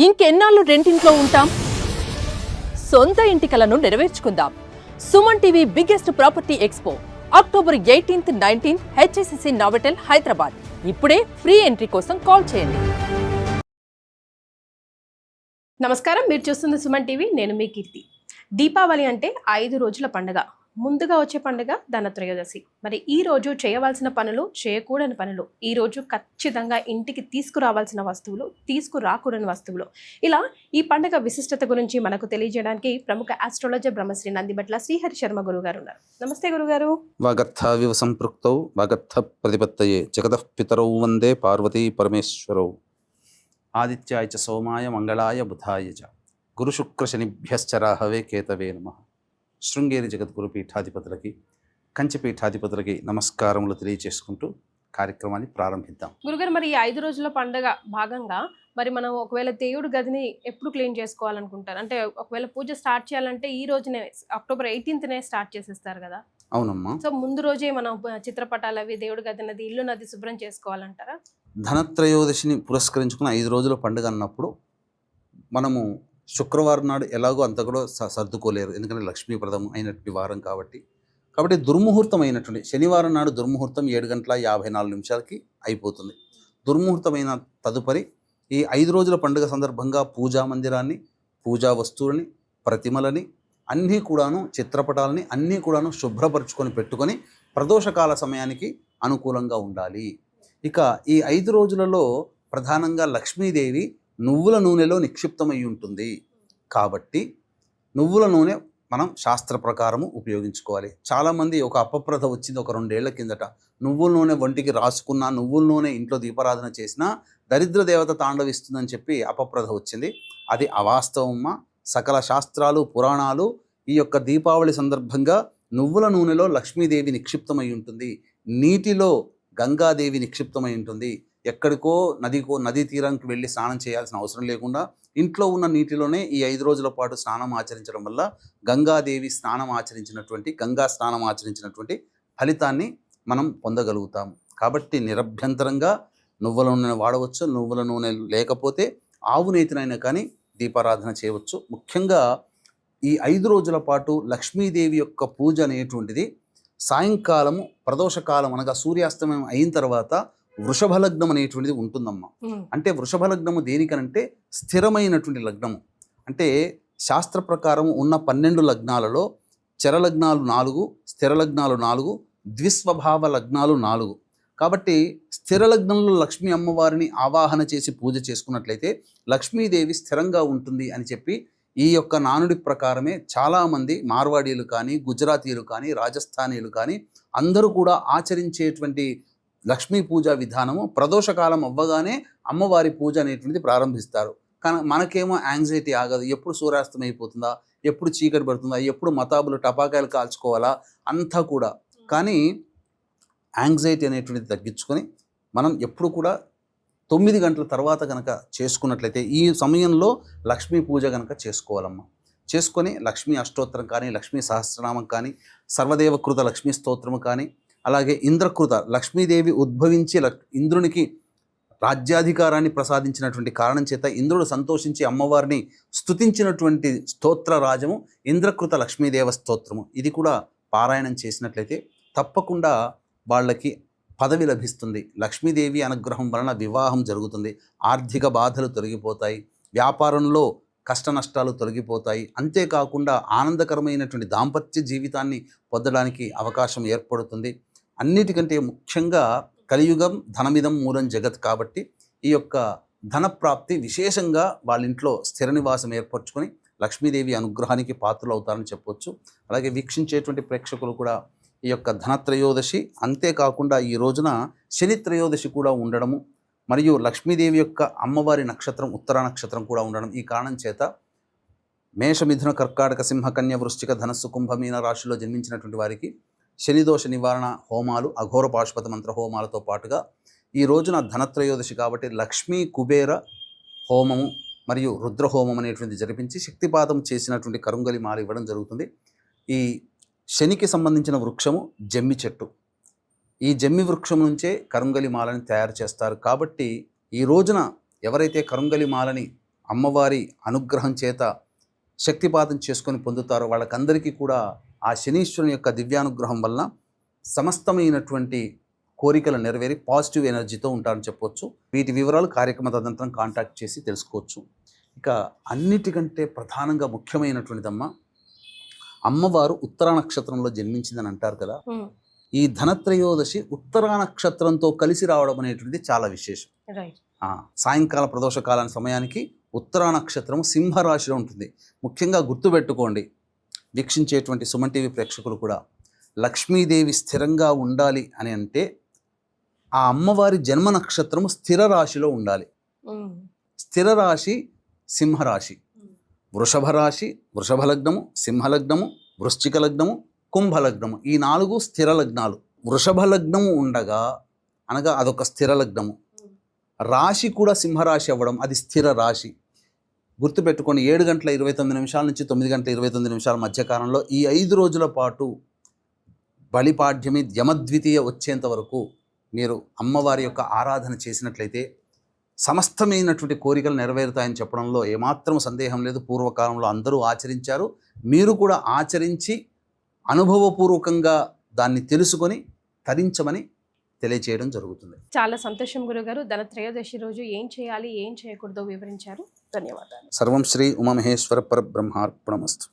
ఇంకెన్నాళ్ళు రెంటింట్లో ఉంటాం? సొంత ఇంటి కలను నెరవేర్చుకుందాం. Suman TV biggest property expo October 18th, 19th HSCC Novotel Hyderabad. ఇప్పుడే ఫ్రీ ఎంట్రీ కోసం కాల్ చేయండి. నమస్కారం, మీరు చూస్తుంది సుమన్ టీవీ. నేను మీ కీర్తి. దీపావళి అంటే 5 రోజుల పండుగ. ముందుగా వచ్చే పండుగ ధనత్రయోదశి. మరి ఈ రోజు చేయవలసిన పనులు, చేయకూడని పనులు, ఈ రోజు ఖచ్చితంగా ఇంటికి తీసుకురావాల్సిన వస్తువులు, తీసుకురాకూడని వస్తువులు, ఇలా ఈ పండుగ విశిష్టత గురించి మనకు తెలియజేయడానికి ప్రముఖ ఆస్ట్రాలజర్ బ్రహ్మశ్రీ నందిబట్ల శ్రీహరి శర్మ గురుగారు ఉన్నారు. నమస్తే గురుగారు. వాగర్థావివ సంపృక్తౌ వాగర్థ ప్రతిపత్తయే జగతః పితరౌ వందే పార్వతీ పరమేశ్వరౌ. ఆదిత్యాయ చ సోమాయ మంగళాయ బుధాయ చ గురుశుక్రశనిభ్యశ్చ రాహవే కేతవే నమః. శృంగేరి జగద్గురు పీఠాధిపతులకి, కంచి పీఠాధిపతులకి నమస్కారములు తెలియచేసుకుంటూ కార్యక్రమాన్ని ప్రారంభిద్దాం. గురుగారు, మరి ఈ 5 రోజుల పండుగ భాగంగా మరి మనం ఒకవేళ దేవుడి గదిని ఎప్పుడు క్లీన్ చేసుకోవాలనుకుంటారు? అంటే ఒకవేళ పూజ స్టార్ట్ చేయాలంటే ఈ రోజునే అక్టోబర్ 18th స్టార్ట్ చేసేస్తారు కదా. అవునమ్మా. సో ముందు రోజే మనం చిత్రపటాలు అవి, దేవుడి గది నది, ఇల్లు నది శుభ్రం చేసుకోవాలంటారా? ధనత్రయోదశిని పురస్కరించుకున్న 5 రోజుల పండుగ అన్నప్పుడు మనము శుక్రవారం నాడు ఎలాగో అంత కూడా సర్దుకోలేరు, ఎందుకంటే లక్ష్మీప్రదం అయినటువంటి వారం కాబట్టి దుర్ముహూర్తం అయినటువంటి శనివారం నాడు దుర్ముహూర్తం 7:54 అయిపోతుంది. దుర్ముహూర్తమైన తదుపరి ఈ 5 రోజుల పండుగ సందర్భంగా పూజా మందిరాన్ని, పూజా వస్తువులని, ప్రతిమలని అన్నీ కూడాను, చిత్రపటాలని అన్నీ కూడాను శుభ్రపరుచుకొని పెట్టుకొని ప్రదోషకాల సమయానికి అనుకూలంగా ఉండాలి. ఇక ఈ 5 రోజులలో ప్రధానంగా లక్ష్మీదేవి నువ్వుల నూనెలో నిక్షిప్తమై ఉంటుంది కాబట్టి నువ్వుల నూనె మనం శాస్త్ర ప్రకారము ఉపయోగించుకోవాలి. చాలామంది ఒక అపప్రథ వచ్చింది ఒక 2 ఏళ్ల కిందట, నువ్వుల నూనె ఒంటికి రాసుకున్నా, నువ్వుల నూనె ఇంట్లో దీపారాధన చేసినా దరిద్ర దేవత తాండవిస్తుందని చెప్పి అపప్రథ వచ్చింది. అది అవాస్తవమ్మా. సకల శాస్త్రాలు, పురాణాలు ఈ యొక్క దీపావళి సందర్భంగా నువ్వుల నూనెలో లక్ష్మీదేవి నిక్షిప్తమై ఉంటుంది, నీటిలో గంగాదేవి నిక్షిప్తమై ఉంటుంది. ఎక్కడికో నదీ తీరానికి వెళ్ళి స్నానం చేయాల్సిన అవసరం లేకుండా ఇంట్లో ఉన్న నీటిలోనే ఈ 5 రోజుల పాటు స్నానం ఆచరించడం వల్ల గంగా స్నానం ఆచరించినటువంటి ఫలితాన్ని మనం పొందగలుగుతాం. కాబట్టి నిరభ్యంతరంగా నువ్వుల నూనె వాడవచ్చు. నువ్వుల నూనె లేకపోతే ఆవు నేతినైనా కానీ దీపారాధన చేయవచ్చు. ముఖ్యంగా ఈ 5 రోజుల పాటు లక్ష్మీదేవి యొక్క పూజ అనేటువంటిది సాయంకాలము ప్రదోషకాలం అనగా సూర్యాస్తమయం అయిన తర్వాత వృషభ లగ్నం అనేటువంటిది ఉంటుందమ్మా. అంటే వృషభ లగ్నము దేనికనంటే స్థిరమైనటువంటి లగ్నము. అంటే శాస్త్ర ప్రకారం ఉన్న 12 లగ్నాలలో చర లగ్నాలు 4, స్థిర లగ్నాలు 4, ద్విస్వభావ లగ్నాలు 4. కాబట్టి స్థిర లగ్నంలో లక్ష్మీ అమ్మవారిని ఆవాహన చేసి పూజ చేసుకున్నట్లయితే లక్ష్మీదేవి స్థిరంగా ఉంటుంది అని చెప్పి ఈ యొక్క నానుడి ప్రకారమే చాలామంది మార్వాడీలు కానీ, గుజరాతీయులు కానీ, రాజస్థానీయులు కానీ అందరూ కూడా ఆచరించేటువంటి లక్ష్మీ పూజా విధానము ప్రదోషకాలం అవ్వగానే అమ్మవారి పూజ అనేటువంటిది ప్రారంభిస్తారు. కానీ మనకేమో యాంగ్జైటీ ఆగదు. ఎప్పుడు సూర్యాస్తం అయిపోతుందా, ఎప్పుడు చీకటి పడుతుందా, ఎప్పుడు మతాబులు టపాకాయలు కాల్చుకోవాలా అంతా కూడా. కానీ యాంగ్జైటీ అనేటువంటిది తగ్గించుకొని మనం ఎప్పుడు కూడా 9 గంటల తర్వాత కనుక చేసుకున్నట్లయితే ఈ సమయంలో లక్ష్మీ పూజ కనుక చేసుకోవాలమ్మా. చేసుకొని లక్ష్మీ అష్టోత్తరం కానీ, లక్ష్మీ సహస్రనామం కానీ, సర్వదేవకృత లక్ష్మీ స్తోత్రము కానీ, అలాగే ఇంద్రకృత లక్ష్మీదేవి ఉద్భవించి ఇంద్రునికి రాజ్యాధికారాన్ని ప్రసాదించినటువంటి కారణం చేత ఇంద్రుడు సంతోషించి అమ్మవారిని స్తుతించినటువంటి స్తోత్ర రాజము ఇంద్రకృత లక్ష్మీదేవ స్తోత్రము. ఇది కూడా పారాయణం చేసినట్లయితే తప్పకుండా వాళ్ళకి పదవి లభిస్తుంది. లక్ష్మీదేవి అనుగ్రహం వలన వివాహం జరుగుతుంది, ఆర్థిక బాధలు తొలగిపోతాయి, వ్యాపారంలో కష్ట నష్టాలు తొలగిపోతాయి. అంతేకాకుండా ఆనందకరమైనటువంటి దాంపత్య జీవితాన్ని పొందడానికి అవకాశం ఏర్పడుతుంది. అన్నిటికంటే ముఖ్యంగా కలియుగం ధనమిదం మూలం జగత్ కాబట్టి ఈ యొక్క ధనప్రాప్తి విశేషంగా వాళ్ళ ఇంట్లో స్థిర నివాసం ఏర్పరచుకొని లక్ష్మీదేవి అనుగ్రహానికి పాత్రలు అవుతారని చెప్పవచ్చు. అలాగే వీక్షించేటువంటి ప్రేక్షకులు కూడా ఈ యొక్క ధనత్రయోదశి, అంతేకాకుండా ఈ రోజున శని త్రయోదశి కూడా ఉండడము, మరియు లక్ష్మీదేవి యొక్క అమ్మవారి నక్షత్రం ఉత్తర నక్షత్రం కూడా ఉండడం, ఈ కారణం చేత మేష, మిథున, కర్కాటక, సింహ, కన్య, వృశ్చిక, ధనస్సు, కుంభ, మీన రాశిలో జన్మించినటువంటి వారికి శనిదోష నివారణ హోమాలు, అఘోర పాశుపత మంత్ర హోమాలతో పాటుగా ఈ రోజున ధనత్రయోదశి కాబట్టి లక్ష్మీ కుబేర హోమము మరియు రుద్రహోమం అనేటువంటిది జరిపించి శక్తిపాతం చేసినటువంటి కరుంగలి మాల ఇవ్వడం జరుగుతుంది. ఈ శనికి సంబంధించిన వృక్షము జమ్మి చెట్టు. ఈ జమ్మి వృక్షం నుంచే కరుంగలి మాలని తయారు చేస్తారు. కాబట్టి ఈ రోజున ఎవరైతే కరుంగలి మాలని అమ్మవారి అనుగ్రహం చేత శక్తిపాతం చేసుకొని పొందుతారో వాళ్ళకందరికీ కూడా ఆ శనీశ్వరుని యొక్క దివ్యానుగ్రహం వలన సమస్తమైనటువంటి కోరికలు నెరవేరి పాజిటివ్ ఎనర్జీతో ఉంటారని చెప్పవచ్చు. వీటి వివరాలు కార్యక్రమ తదనంతరం కాంటాక్ట్ చేసి తెలుసుకోవచ్చు. ఇక అన్నిటికంటే ప్రధానంగా ముఖ్యమైనటువంటిదమ్మ, అమ్మవారు ఉత్తరా నక్షత్రంలో జన్మించిందని అంటారు కదా. ఈ ధనత్రయోదశి ఉత్తరా నక్షత్రంతో కలిసి రావడం అనేటువంటిది చాలా విశేషం. సాయంకాల ప్రదోష కాలం సమయానికి ఉత్తరా నక్షత్రం సింహరాశిలో ఉంటుంది. ముఖ్యంగా గుర్తుపెట్టుకోండి వీక్షించేటువంటి సుమన్ టీవీ ప్రేక్షకులు కూడా, లక్ష్మీదేవి స్థిరంగా ఉండాలి అని అంటే ఆ అమ్మవారి జన్మ నక్షత్రము స్థిర రాశిలో ఉండాలి. స్థిర రాశి సింహరాశి, వృషభ రాశి, వృషభ లగ్నము, సింహలగ్నము, వృశ్చిక లగ్నము, కుంభలగ్నము, ఈ 4 స్థిర లగ్నాలు. వృషభ లగ్నము ఉండగా అనగా అదొక స్థిర లగ్నము. రాశి కూడా సింహరాశి అవ్వడం అది స్థిర రాశి. గుర్తుపెట్టుకొని 7:29 నుంచి 9:29 మధ్యకాలంలో ఈ 5 రోజుల పాటు బలిపాడ్యమి యమద్వితీయ వచ్చేంత వరకు మీరు అమ్మవారి యొక్క ఆరాధన చేసినట్లయితే సమస్తమైనటువంటి కోరికలు నెరవేరుతాయని చెప్పడంలో ఏమాత్రం సందేహం లేదు. పూర్వకాలంలో అందరూ ఆచరించారు. మీరు కూడా ఆచరించి అనుభవపూర్వకంగా దాన్ని తెలుసుకొని తరించమని తెలియచేయడం జరుగుతుంది. చాలా సంతోషం గురుగారు. ధనత్రయోదశి రోజు ఏం చేయాలి, ఏం చేయకూడదో వివరించారు. ధన్యవాదాలు. సర్వం శ్రీ ఉమామహేశ్వర పరబ్రహ్మార్పణమస్తు.